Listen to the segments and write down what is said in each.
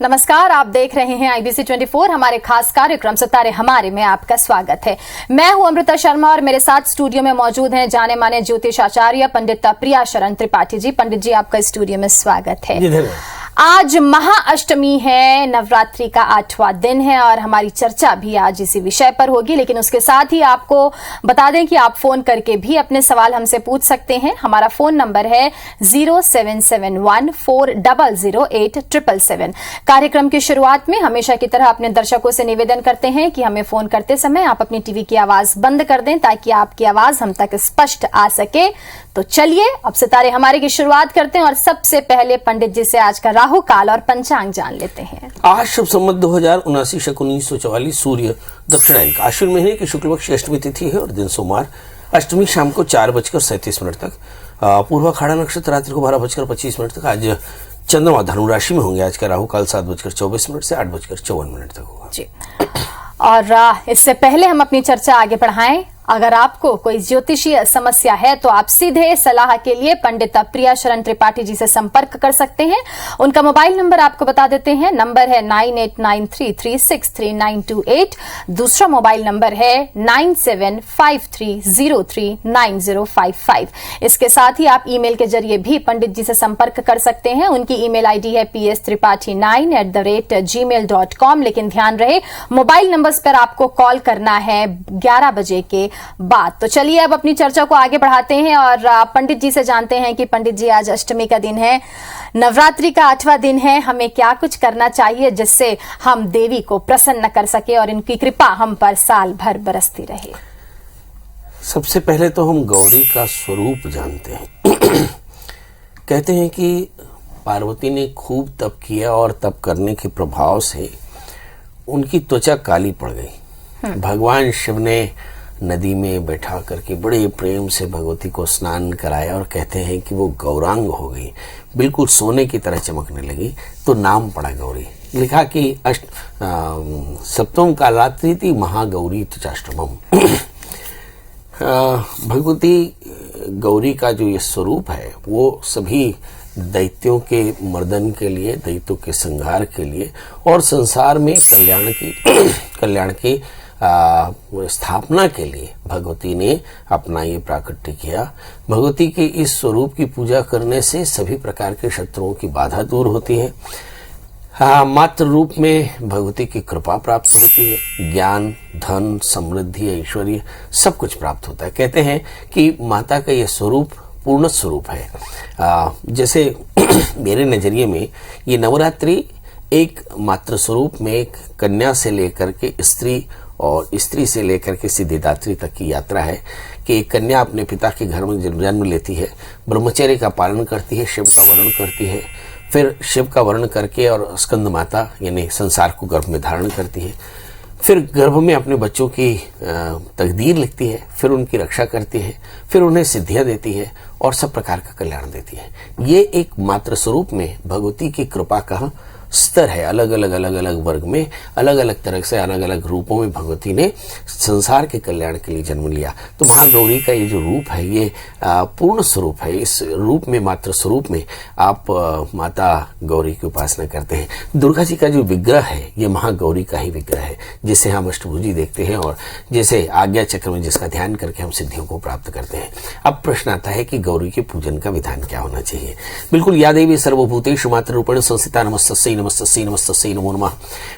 नमस्कार, आप देख रहे हैं IBC 24। हमारे खास कार्यक्रम सितारे हमारे में आपका स्वागत है। मैं हूं अमृता शर्मा और मेरे साथ स्टूडियो में मौजूद हैं जाने माने ज्योतिष आचार्य पंडित प्रिया शरण त्रिपाठी जी। पंडित जी, आपका स्टूडियो में स्वागत है। आज महाअष्टमी है, नवरात्रि का 8वां दिन है और हमारी चर्चा भी आज इसी विषय पर होगी। लेकिन उसके साथ ही आपको बता दें कि आप फोन करके भी अपने सवाल हमसे पूछ सकते हैं। हमारा फोन नंबर है 07714008777। कार्यक्रम की शुरुआत में हमेशा की तरह अपने दर्शकों से निवेदन करते हैं कि हमें फोन करते समय आप अपनी टीवी की आवाज बंद कर दें ताकि आपकी आवाज हम तक स्पष्ट आ सके। तो चलिए अब सितारे हमारे की शुरुआत करते हैं और सबसे पहले पंडित जी से आज का राहु काल और पंचांग जान लेते हैं। आज शुभ संवत 2079 शक 1944 सूर्य दक्षिणायन का आश्विन महीने की शुक्ल पक्ष अष्टमी तिथि है और दिन सोमवार। अष्टमी शाम को 4:37 तक, पूर्व खाड़ा नक्षत्र रात्रि को 12:25 तक। आज चंद्रमा धनु राशि में होंगे। आज का राहु काल 7:24 से 8:54 तक होगा जी। और इससे पहले हम अपनी चर्चा आगे बढ़ाएं, अगर आपको कोई ज्योतिषीय समस्या है तो आप सीधे सलाह के लिए पंडित प्रिया शरण त्रिपाठी जी से संपर्क कर सकते हैं। उनका मोबाइल नंबर आपको बता देते हैं। नंबर है 9893363928। दूसरा मोबाइल नंबर है 9753039055। इसके साथ ही आप ईमेल के जरिए भी पंडित जी से संपर्क कर सकते हैं। उनकी ईमेल आईडी है pstripathi9@gmail.com। लेकिन ध्यान रहे, मोबाइल नंबर्स पर आपको कॉल करना है 11 बजे के बात। तो चलिए अब अपनी चर्चा को आगे बढ़ाते हैं और पंडित जी से जानते हैं कि पंडित जी, आज अष्टमी का दिन है, नवरात्रि का 8वां दिन है, हमें क्या कुछ करना चाहिए जिससे हम देवी को प्रसन्न कर सके और इनकी कृपा हम पर साल भर बरसती रहे। सबसे पहले तो हम गौरी का स्वरूप जानते हैं। कहते हैं कि पार्वती ने खूब तप किया और तप करने के प्रभाव से उनकी त्वचा काली पड़ गई। भगवान शिव ने नदी में बैठा करके बड़े प्रेम से भगवती को स्नान कराया और कहते हैं कि वो गौरांग हो गई, बिल्कुल सोने की तरह चमकने लगी। तो नाम पड़ा गौरी। लिखा कि सप्तम कालात्रि थी महागौरी त्वचाष्टमम। भगवती गौरी का जो ये स्वरूप है वो सभी दैत्यों के मर्दन के लिए, दैत्यों के संहार के लिए और संसार में कल्याण की स्थापना के लिए भगवती ने अपना ये प्राकट्य किया। भगवती के इस स्वरूप की पूजा करने से सभी प्रकार के शत्रुओं की बाधा दूर होती है। मात्र रूप में भगवती की कृपा प्राप्त होती है। ज्ञान, धन, समृद्धि, ऐश्वर्य सब कुछ प्राप्त होता है। कहते हैं कि माता का ये स्वरूप पूर्ण स्वरूप है। जैसे मेरे नजरिए में ये नवरात्रि एक मात्र स्वरूप में एक कन्या से लेकर के स्त्री और स्त्री से लेकर के सिद्धिदात्री तक की यात्रा है कि कन्या अपने पिता के घर में जन्म लेती है, ब्रह्मचर्य का पालन करती है, शिव का वर्ण करती है, फिर शिव का वर्ण करके और स्कंद माता यानी संसार को गर्भ में धारण करती है, फिर गर्भ में अपने बच्चों की तकदीर लिखती है, फिर उनकी रक्षा करती है, फिर उन्हें सिद्धियां देती है और सब प्रकार का कल्याण देती है। ये एक मात्र स्वरूप में भगवती की कृपा का स्तर है। अलग अलग वर्ग में अलग अलग तरह से अलग अलग रूपों में भगवती ने संसार के कल्याण के लिए जन्म लिया। तो महागौरी का ये जो रूप है ये पूर्ण स्वरूप है। इस रूप में, मात्र स्वरूप में आप माता गौरी की उपासना करते हैं। दुर्गा जी का जो विग्रह है ये महागौरी का ही विग्रह है, जिसे हम अष्टभुजी देखते हैं और जैसे आज्ञा चक्र में जिसका ध्यान करके हम सिद्धियों को प्राप्त करते हैं। अब प्रश्न आता है कि गौरी के पूजन का विधान क्या होना चाहिए। बिल्कुल, या देवी सर्वभूतेषु मातृ रूपेण संस्थिता नमस्तस्यै नमस्तस्यै नमस्तस्यै नमो नमः।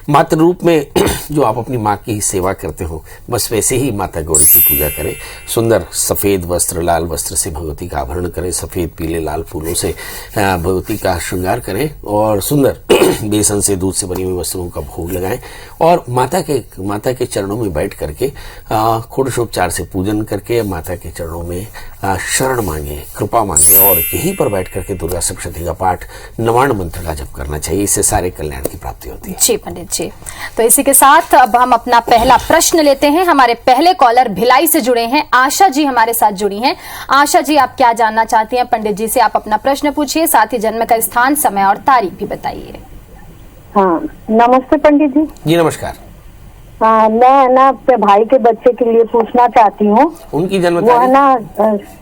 मातृ रूप में जो आप अपनी माँ की सेवा करते हो, बस वैसे ही माता गौरी की पूजा करें। सुंदर सफेद वस्त्र, लाल वस्त्र से भगवती का आभरण करें, सफेद पीले लाल फूलों से भगवती का श्रृंगार करें और सुंदर बेसन से, दूध से बनी हुई वस्त्रों का भोग लगाएं और माता के चरणों में बैठ करके षोडशोपचार से पूजन करके माता के चरणों में शरण मांगे, कृपा मांगे और यहीं पर बैठ करके दुर्गा सप्तशती का पाठ, नवाण मंत्र का जप करना चाहिए। इससे सारे कल्याण की प्राप्ति होती है। जी पंडित जी, तो इसी के साथ अब हम अपना पहला प्रश्न लेते हैं। हमारे पहले कॉलर भिलाई से जुड़े हैं, आशा जी हमारे साथ जुड़ी हैं। आशा जी, आप क्या जानना चाहती हैं पंडित जी से? आप अपना प्रश्न पूछिए, साथ ही जन्म का स्थान, समय और तारीख भी बताइए। हाँ, नमस्ते पंडित जी। जी नमस्कार। मैं ना अपने भाई के बच्चे के लिए पूछना चाहती हूँ। उनकी जन्म वो है ना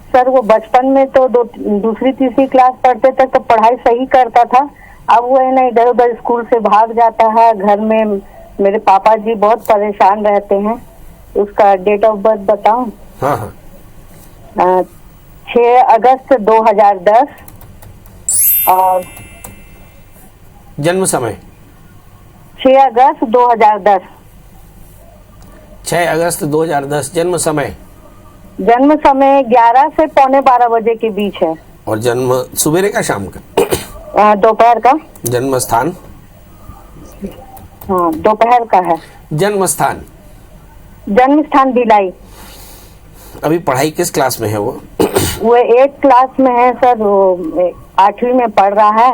सर, वो बचपन में तो दूसरी तीसरी क्लास पढ़ते थे तो पढ़ाई सही करता था, अब वो है ना इधर उधर स्कूल से भाग जाता है। घर में मेरे पापा जी बहुत परेशान रहते हैं। उसका डेट ऑफ बर्थ बताऊं? हाँ हाँ। 6 अगस्त 2010 और जन्म समय? 6 अगस्त 2010। 6 अगस्त 2010। जन्म समय? जन्म समय 11 से पौने 12 बजे के बीच है। और जन्म सुबेरे का शाम का? दोपहर का। जन्म स्थान? हाँ, दोपहर का है। जन्म स्थान? जन्म स्थान भिलाई। अभी पढ़ाई किस क्लास में है वो? वो 8 क्लास में है सर। वो 8वीं में पढ़ रहा है।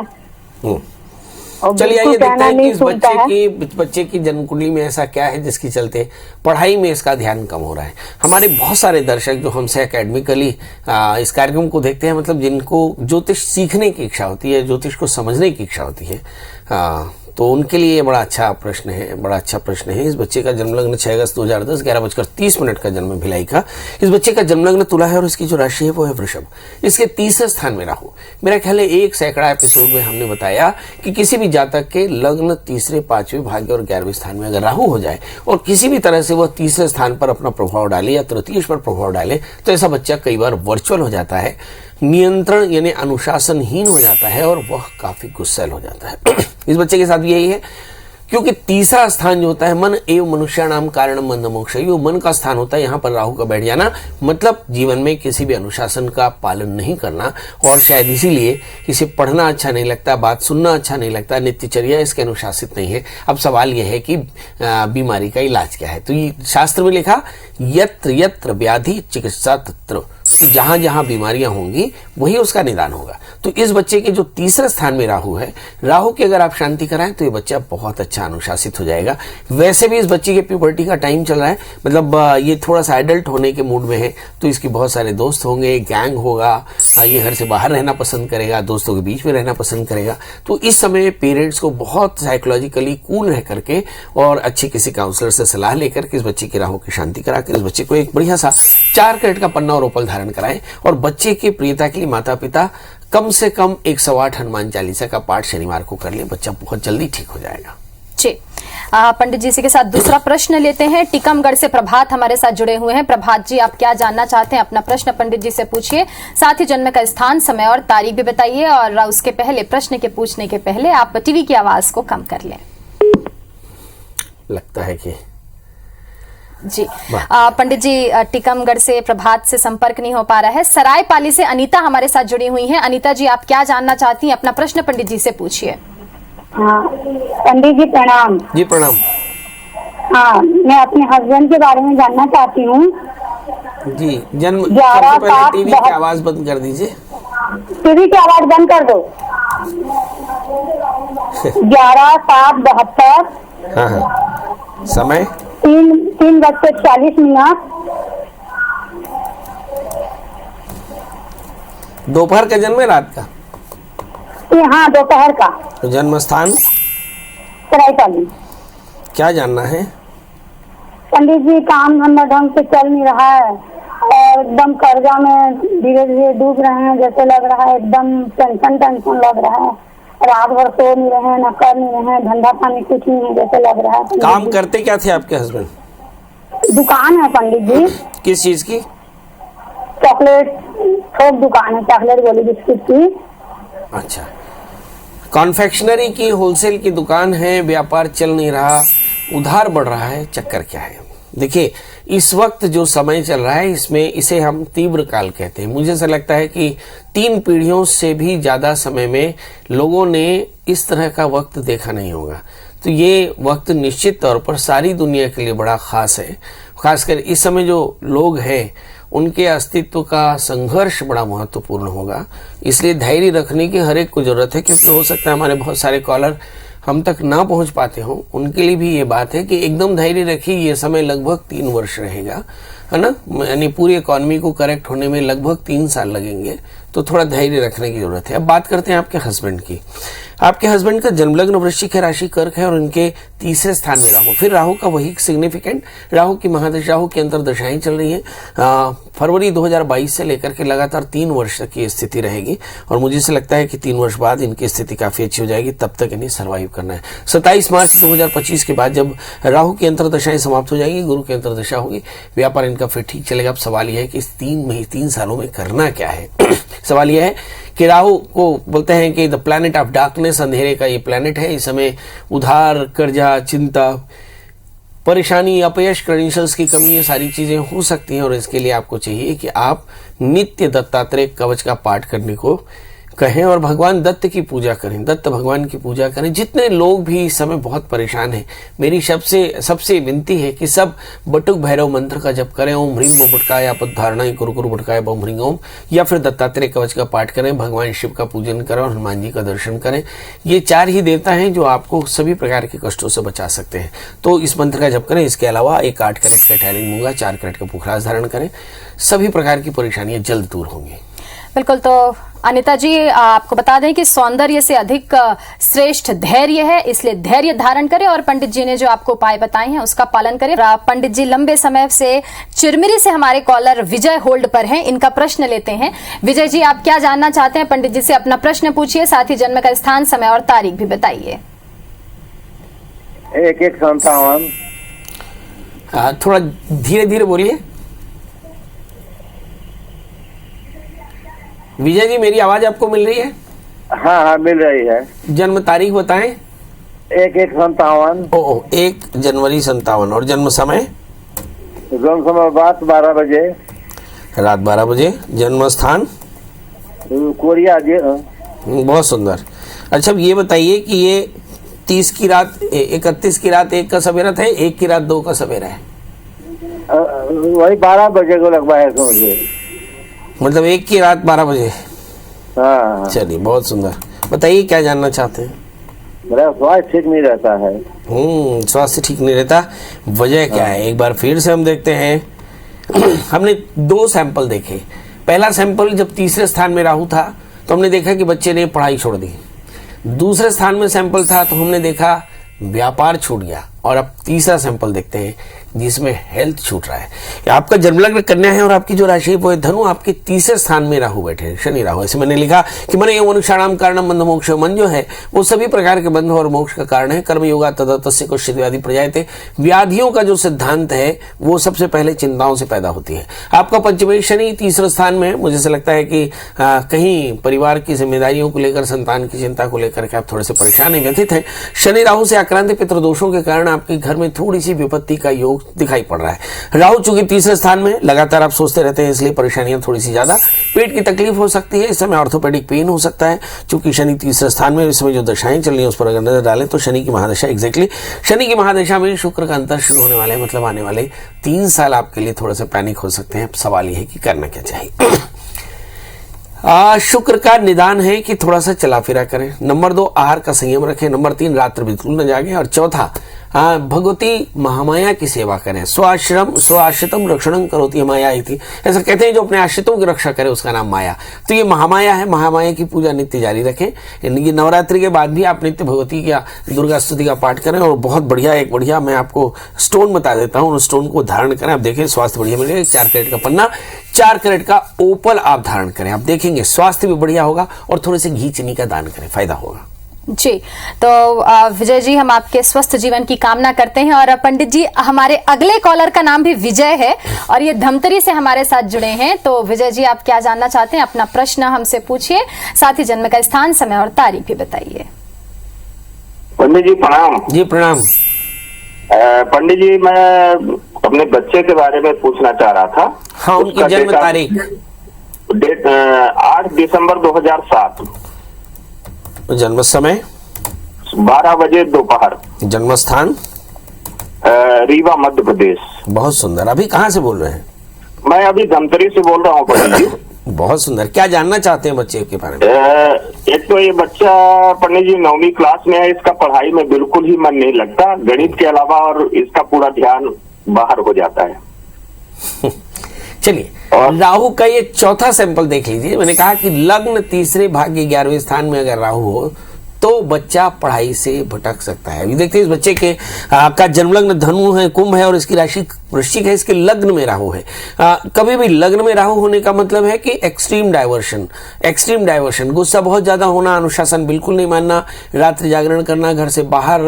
और चलिए बिल्कुल ये देखते कहना हैं कि नहीं इस सुनता है। बच्चे की जन्म कुंडली में ऐसा क्या है जिसके चलते पढ़ाई में इसका ध्यान कम हो रहा है। हमारे बहुत सारे दर्शक जो हमसे एकेडमिकली इस कार्यक्रम को देखते हैं, मतलब जिनको ज्योतिष सीखने की इच्छा होती है, ज्योतिष को समझने की इच्छा होती है, तो उनके लिए बड़ा अच्छा प्रश्न है। इस बच्चे का जन्म लग्न 6 अगस्त 2010 11:30 का जन्म भिलाई का। इस बच्चे का जन्म लग्न तुला है और इसकी जो राशि है वो है वृषभ। इसके तीसरे स्थान में राहु। मेरा ख्याल है 1 सैकड़ा एपिसोड में हमने बताया कि किसी भी जातक के लग्न तीसरे, 5वें, भाग्य और 11वें स्थान में अगर राहु हो जाए और किसी भी तरह से वह तीसरे स्थान पर अपना प्रभाव डाले या तृतीय पर प्रभाव डाले, तो ऐसा बच्चा कई बार वर्चुअल हो जाता है, नियंत्रण यानी अनुशासनहीन हो जाता है और वह काफी गुस्सैल हो जाता है। इस बच्चे के साथ भी यही है, क्योंकि तीसरा स्थान जो होता है मन एवं मनुष्याणाम कारणम बंध मोक्ष, ये मन का स्थान होता है। यहाँ पर राहु का बैठ जाना मतलब जीवन में किसी भी अनुशासन का पालन नहीं करना, और शायद इसीलिए इसे पढ़ना अच्छा नहीं लगता, बात सुनना अच्छा नहीं लगता, नित्यचर्या इसके अनुशासित नहीं है। अब सवाल यह है कि बीमारी का इलाज क्या है। तो ये शास्त्र में लिखा यत्र यत्र व्याधि चिकित्सा तत्र, कि जहां जहां बीमारियां होंगी वही उसका निदान होगा। तो इस बच्चे के जो तीसरे स्थान में राहु है, राहु की अगर आप शांति कराएं तो ये बच्चा बहुत अच्छा अनुशासित हो जाएगा। वैसे भी इस बच्चे के प्यूबर्टी का टाइम चल रहा है, मतलब ये थोड़ा सा एडल्ट होने के मूड में है, तो इसके बहुत सारे दोस्त होंगे, गैंग होगा, ये घर से बाहर रहना पसंद करेगा, दोस्तों के बीच में रहना पसंद करेगा। तो इस समय पेरेंट्स को बहुत साइकोलॉजिकली कूल रह करके और अच्छे किसी काउंसलर से सलाह लेकर के इस बच्चे की राहु की शांति करा कर इस बच्चे को एक बढ़िया सा 4 कैरेट का पन्ना और ओपल धारण कराएं, और बच्चे की प्रियता के लिए माता पिता कम से कम 108 हनुमान चालीसा का पाठ शनिवार को कर ले। बच्चा बहुत जल्दी ठीक हो जाएगा। जी, पंडित जी के साथ दूसरा प्रश्न लेते हैं। टीकमगढ़ से प्रभात हमारे साथ जुड़े हुए हैं। प्रभात जी, आप क्या जानना चाहते हैं? अपना प्रश्न पंडित जी से पूछिए, साथ ही जन्म का स्थान, समय और तारीख भी बताइए। और उसके पहले, प्रश्न के पूछने के पहले आप टीवी की आवाज को कम कर लें। लगता है कि जी पंडित जी, टीकमगढ़ से प्रभात से संपर्क नहीं हो पा रहा है। सरायपाली से अनीता हमारे साथ जुड़ी हुई हैं। अनीता जी, आप क्या जानना चाहती हैं? अपना प्रश्न पंडित जी से पूछिए। हाँ पंडित जी प्रणाम। जी प्रणाम। हाँ, मैं अपने हस्बैंड के बारे में जानना चाहती हूँ। जी, जन्म, 11 सबसे पहले 7 टीवी की आवाज बंद कर दीजिए। टीवी की आवाज बंद कर दो। 11/7/72। हाँ हाँ। समय? 3:40। दोपहर का जन्म है, रात का? हाँ, दोपहर का। तो जन्म स्थान? सरायपाली। क्या जानना है? पंडित जी, काम धंधा ढंग से चल नहीं रहा है और एकदम कर्जा में धीरे धीरे डूब रहे हैं जैसे लग रहा है। एकदम टेंशन लग रहा है। रात भर सो नहीं रहे हैं, न कर नहीं रहे हैं, धंधा पानी कुछ नहीं है जैसे लग रहा है। काम करते क्या थे आपके हस्बैंड? दुकान है पंडित जी। किस चीज की? चॉकलेट थोक दुकान है, चॉकलेट गोली बिस्कुट की। अच्छा, कॉन्फेक्शनरी की, होलसेल की दुकान है, व्यापार चल नहीं रहा, उधार बढ़ रहा है, चक्कर क्या है? देखिए, इस वक्त जो समय चल रहा है इसमें इसे हम तीव्र काल कहते हैं। मुझे ऐसा लगता है कि 3 पीढ़ियों से भी ज्यादा समय में लोगों ने इस तरह का वक्त देखा नहीं होगा। तो ये वक्त निश्चित तौर पर सारी दुनिया के लिए बड़ा खास है। खासकर इस समय जो लोग हैं उनके अस्तित्व का संघर्ष बड़ा महत्वपूर्ण होगा। इसलिए धैर्य रखने की हर एक को जरूरत है, क्योंकि हो सकता है हमारे बहुत सारे कॉलर हम तक ना पहुंच पाते हो। उनके लिए भी ये बात है कि एकदम धैर्य रखिए। ये समय लगभग 3 वर्ष रहेगा, है ना, यानी पूरी इकोनॉमी को करेक्ट होने में लगभग 3 साल लगेंगे। तो थोड़ा धैर्य रखने की जरूरत है। अब बात करते हैं आपके हस्बैंड की। आपके हस्बैंड का जन्मलग्न वृश्चिक है, राशि कर्क है और उनके तीसरे स्थान में राहु। फिर राहु का वही सिग्निफिकेंट, राहु की महादशा, राहु की अंतरदशाएं चल रही है। फरवरी 2022 से लेकर के लगातार 3 वर्ष तक की स्थिति रहेगी और मुझे से लगता है कि 3 वर्ष बाद इनकी स्थिति काफी अच्छी हो जाएगी। तब तक इन्हें सर्वाइव करना है। 27 मार्च 2025 के बाद जब राहु की अंतरदशाएं समाप्त हो जाएगी, गुरु की अंतरदशा होगी, व्यापार इनका फिर ठीक चलेगा। अब सवाल यह है कि इस 3 सालों में करना क्या है। सवाल यह है कि राहु को बोलते हैं कि द प्लैनेट ऑफ डार्कनेस, अंधेरे का ये प्लैनेट है। इस समय उधार, कर्जा, चिंता, परेशानी, अपयश, क्रेडेंशियल्स की कमी, ये सारी चीजें हो सकती हैं और इसके लिए आपको चाहिए कि आप नित्य दत्तात्रेय कवच का पाठ करने को कहें और भगवान दत्त की पूजा करें, दत्त भगवान की पूजा करें। जितने लोग भी इस समय बहुत परेशान हैं, मेरी सबसे विनती है कि सब बटुक भैरव मंत्र का जप करें। ओम ह्रीम बटकाय आपद्धारणाय कुरु कुरु बटकाय बम ह्रीं ओम, या फिर दत्तात्रेय कवच का पाठ करें, भगवान शिव का पूजन करें और हनुमान जी का दर्शन करें। ये 4 ही देवता हैं जो आपको सभी प्रकार के कष्टों से बचा सकते हैं। तो इस मंत्र का जप करें। इसके अलावा एक 8 कैरेट का टैलिंग मूंगा, 4 कैरेट का पुखराज धारण करें। सभी प्रकार की परेशानियां जल्द दूर होंगी। बिल्कुल। तो अनिता जी, आपको बता दें कि सौंदर्य से अधिक श्रेष्ठ धैर्य है, इसलिए धैर्य धारण करें और पंडित जी ने जो आपको उपाय बताए हैं उसका पालन करें। पंडित जी लंबे समय से चिरमिरी से हमारे कॉलर विजय होल्ड पर हैं, इनका प्रश्न लेते हैं। विजय जी, आप क्या जानना चाहते हैं? पंडित जी से अपना प्रश्न पूछिए, साथ ही जन्म का स्थान, समय और तारीख भी बताइए। 1157। थोड़ा धीरे धीरे बोलिए। विजय जी, मेरी आवाज आपको मिल रही है? हाँ, मिल रही है। जन्म तारीख बताएं। 1157। 1 जनवरी 57। और जन्म समय? जन्म समय रात 12 बजे। रात 12 बजे। जन्म स्थान? कोरिया जी। बहुत सुंदर। अच्छा, अब ये बताइए कि ये 30 की रात, 31 की रात 1 का सवेरा था, 1 की रात 2 का सवेरा है? वही 12 बजे को लगवा है मुझे। मतलब 1 की रात 12 बजे। हाँ। चलिए, बहुत सुंदर। बताइए क्या जानना चाहते हैं? मेरा स्वास्थ्य ठीक नहीं रहता है। स्वास्थ्य ठीक नहीं रहता, वजह क्या है? एक बार फिर से हम देखते हैं। हमने 2 सैंपल देखे। पहला सैंपल जब तीसरे स्थान में राहु था तो हमने देखा कि बच्चे ने पढ़ाई छोड़ दी। दूसरे स्थान में सैंपल था तो हमने देखा व्यापार छूट गया। और अब तीसरा सैंपल देखते हैं जिसमें हेल्थ छूट रहा है। आपका जन्मलग्न कन्या है और आपकी जो राशि है वो है धनु। आपके तीसरे स्थान में राहु बैठे हैं, शनि राहु। ऐसे मैंने लिखा कि मन एवं मनुष्याणाम कारणम बंध मोक्ष। मन जो है वो सभी प्रकार के बंध और मोक्ष का कारण है। कर्म योगा तदा तस्य कुश्चित व्याधि प्रजायते। व्याधियों का जो सिद्धांत है वो सबसे पहले चिंताओं से पैदा होती है। आपका पंचमेश शनि तीसरे स्थान में है। मुझे से लगता है कि कहीं परिवार की जिम्मेदारियों को लेकर, संतान की चिंता को लेकर के आप थोड़े से परेशान हैं, व्यथित हैं। शनि राहु से आक्रांत पितृदोषों के कारण आपके घर में थोड़ी सी विपत्ति का योग दिखाई पड़ रहा है। राहु चूंकि तीसरे स्थान में, लगातार आप सोचते रहते हैं, इसलिए परेशानियां थोड़ी सी ज्यादा। पेट की तकलीफ हो सकती है, इस समय ऑर्थोपेडिक पेन हो सकता है। चूंकि शनि तीसरे स्थान में, इस समय जो दशाएं चल रही हैं उस पर अगर नजर डालें तो शनि की महादशा, एग्जैक्टली शनि की महादशा में शुक्र का अंतर शुरू होने वाले हैं। मतलब आने वाले 3 साल आपके लिए थोड़ा सा पैनिक हो सकते हैं। सवाल यह है कि करना क्या चाहिए। शुक्र का निदान है कि थोड़ा सा चला फिरा करें। नंबर 2, आहार का संयम रखें। नंबर 3, रात्र बिल्कुल न जागे। और चौथा, भगवती महामाया की सेवा करें। स्वाश्रितम रक्षणं करोति माया थी। ऐसा कहते हैं जो अपने आश्रितों की रक्षा करे उसका नाम माया। तो ये महामाया है। महामाया की पूजा नित्य जारी रखें। इनकी नवरात्रि के बाद भी आप नित्य भगवती का दुर्गा स्तुति का पाठ करें। और बहुत बढ़िया, एक बढ़िया मैं आपको स्टोन बता देता हूँ, उस स्टोन को धारण करें। आप देखें स्वास्थ्य बढ़िया मिलेगा। 4 कैरेट का पन्ना, 4 कैरेट का ओपल आप धारण करें। आप देखेंगे स्वास्थ्य भी बढ़िया होगा। और थोड़े से घी चीनी का दान करें, फायदा होगा जी। तो विजय जी, हम आपके स्वस्थ जीवन की कामना करते हैं। और पंडित जी, हमारे अगले कॉलर का नाम भी विजय है और ये धमतरी से हमारे साथ जुड़े हैं। तो विजय जी, आप क्या जानना चाहते हैं? अपना प्रश्न हमसे पूछिए, साथ ही जन्म का स्थान, समय और तारीख भी बताइए। पंडित जी प्रणाम। जी प्रणाम। पंडित जी, मैं अपने बच्चे के बारे में पूछना चाह रहा था। हाँ, उनकी जन्म तारीख? डेट 8 दिसंबर 2007। जन्म समय? 12 बजे दोपहर। जन्म स्थान? रीवा मध्य प्रदेश। बहुत सुंदर। अभी कहाँ से बोल रहे हैं? मैं अभी धमतरी से बोल रहा हूँ पंडित जी। बहुत सुंदर। क्या जानना चाहते हैं बच्चे के बारे में? एक तो ये बच्चा पंडित जी 9वीं क्लास में है। इसका पढ़ाई में बिल्कुल ही मन नहीं लगता, गणित के अलावा, और इसका पूरा ध्यान बाहर हो जाता है। चलिए, राहु का ये चौथा सैंपल देख लीजिए। मैंने कहा कि लग्न तीसरे भाग्य 11वें स्थान में अगर राहु हो तो बच्चा पढ़ाई से भटक सकता है। अभी देखते हैं इस बच्चे के का जन्मलग्न धनु है, कुंभ है और इसकी राशि वृश्चिक है, इसके लग्न में राहु है। कभी भी लग्न में राहु होने का मतलब है कि एक्सट्रीम डाइवर्शन, गुस्सा बहुत ज्यादा होना, अनुशासन बिल्कुल नहीं मानना, रात्रि जागरण करना, घर से बाहर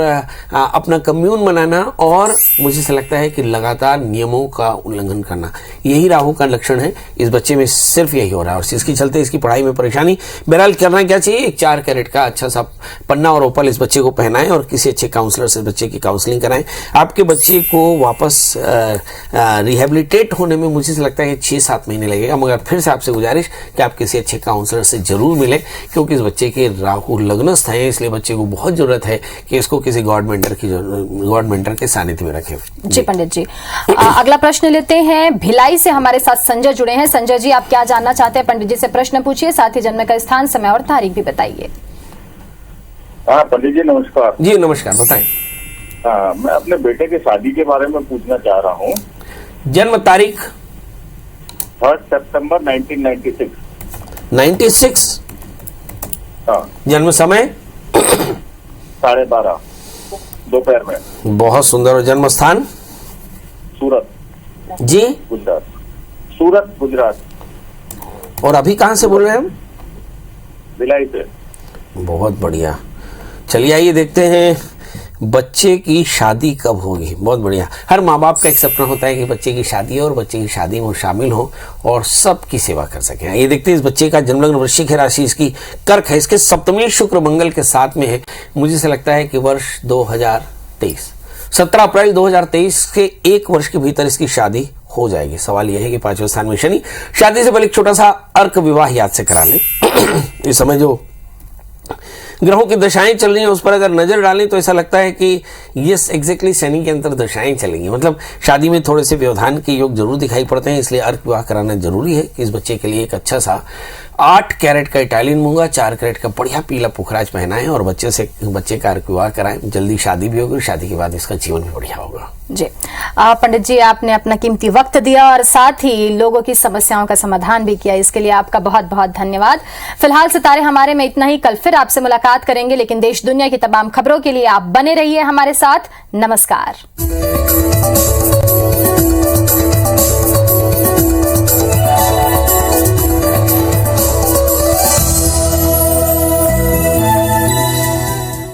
अपना कम्यून बनाना और मुझे से लगता है कि लगातार नियमों का उल्लंघन करना, यही राहु का लक्षण है। इस बच्चे में सिर्फ यही हो रहा है और इसके चलते इसकी पढ़ाई में परेशानी। बहरहाल करना क्या चाहिए, एक 4 कैरेट का अच्छा सा पन्ना और ओपल इस बच्चे को पहनाएं और किसी अच्छे काउंसलर से बच्चे की काउंसलिंग कराएं। आपके बच्चे को वापस रिहेबिलिटेट होने में मुझे से लगता है कि 6-7 महीने लगेगा, मगर फिर से आपसे गुजारिश कि आप किसी अच्छे काउंसलर से जरूर मिलें, क्योंकि इस बच्चे के राहु लग्नस्थ है, इसलिए बच्चे को बहुत जरूरत है कि इसको किसी गॉड मेंटर के सानिध्य में रखें। जी पंडित जी, अगला प्रश्न लेते हैं। भिलाई से हमारे साथ संजय जुड़े हैं। संजय जी, आप क्या जानना चाहते हैं? पंडित जी से प्रश्न पूछिए, साथ ही जन्म का स्थान, समय और तारीख भी बताइए। हाँ पंडित जी नमस्कार। जी नमस्कार, बताएं। हाँ, मैं अपने बेटे की शादी के बारे में पूछना चाह रहा हूँ। जन्म तारीख 3 सितंबर 1996। 96। हाँ। जन्म समय 12:30 दोपहर में। बहुत सुंदर। और जन्म स्थान? सूरत जी गुजरात। सूरत गुजरात। और अभी कहां से बोल रहे हैं हम? भिलाई से। बहुत बढ़िया। चलिए आइए देखते हैं बच्चे की शादी कब होगी। बहुत बढ़िया। हर माँ बाप का एक सपना होता है कि बच्चे की शादी हो और बच्चे की शादी में वो शामिल हो और सबकी सेवा कर सके। ये देखते हैं इस बच्चे का जन्मलग्न वृश्चिक है, राशि इसकी कर्क है, इसके सप्तमी शुक्र मंगल के साथ में है। मुझे से लगता है कि वर्ष 2023 17 अप्रैल 2023 के 1 वर्ष के भीतर इसकी शादी हो जाएगी। सवाल यह है कि 5वें स्थान में शनि, शादी से पहले एक छोटा सा अर्क विवाह याद से करा लें। इस समय जो ग्रहों की दशाएं चल रही हैं उस पर अगर नजर डालें तो ऐसा लगता है कि यस एग्जैक्टली शनि के अंतर दशाएं चलेंगी, मतलब शादी में थोड़े से व्यवधान के योग जरूर दिखाई पड़ते हैं। इसलिए अर्क विवाह कराना जरूरी है कि इस बच्चे के लिए एक अच्छा सा 8 कैरेट का इटालियन मूंगा, 4 कैरेट का बढ़िया पीला पुखराज पहनाएं और बच्चे का अर्क विवाह कराएं। जल्दी शादी भी होगी, शादी के बाद इसका जीवन भी बढ़िया होगा। जी पंडित जी, आपने अपना कीमती वक्त दिया और साथ ही लोगों की समस्याओं का समाधान भी किया, इसके लिए आपका बहुत बहुत धन्यवाद। फिलहाल सितारे हमारे में इतना ही। कल फिर आपसे मुलाकात करेंगे, लेकिन देश दुनिया की तमाम खबरों के लिए आप बने रहिए हमारे साथ। नमस्कार।